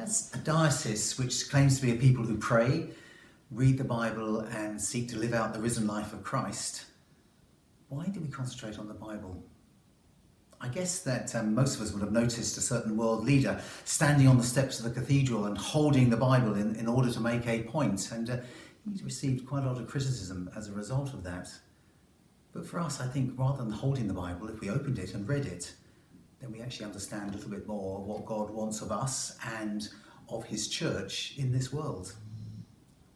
As a diocese which claims to be a people who pray, read the Bible and seek to live out the risen life of Christ, why do we concentrate on the Bible? I guess that most of us would have noticed a certain world leader standing on the steps of the cathedral and holding the Bible in order to make a point, and he's received quite a lot of criticism as a result of that. But for us, I think rather than holding the Bible, if we opened it and read it, then we actually understand a little bit more of what God wants of us and of his church in this world.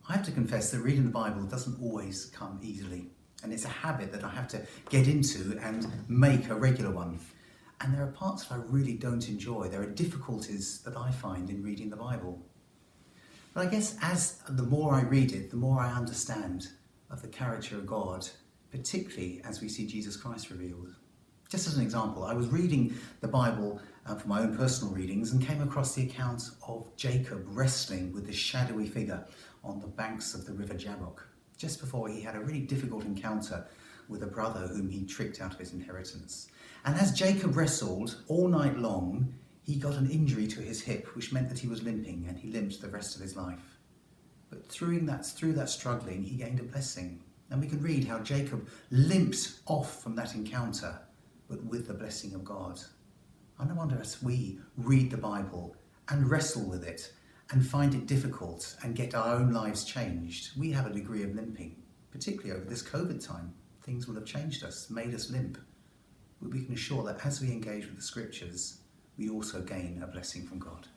I have to confess that reading the Bible doesn't always come easily, and it's a habit that I have to get into and make a regular one. And there are parts that I really don't enjoy. There are difficulties that I find in reading the Bible. But I guess as the more I read it, the more I understand of the character of God, particularly as we see Jesus Christ revealed. Just as an example, I was reading the Bible for my own personal readings and came across the account of Jacob wrestling with this shadowy figure on the banks of the river Jabbok, just before he had a really difficult encounter with a brother whom he tricked out of his inheritance. And as Jacob wrestled all night long, he got an injury to his hip, which meant that he was limping, and he limped the rest of his life. But through that struggling, he gained a blessing. And we can read how Jacob limped off from that encounter, but with the blessing of God. I wonder, as we read the Bible and wrestle with it and find it difficult and get our own lives changed, we have a degree of limping, particularly over this COVID time. Things will have changed us, made us limp. But we can assure that as we engage with the scriptures, we also gain a blessing from God.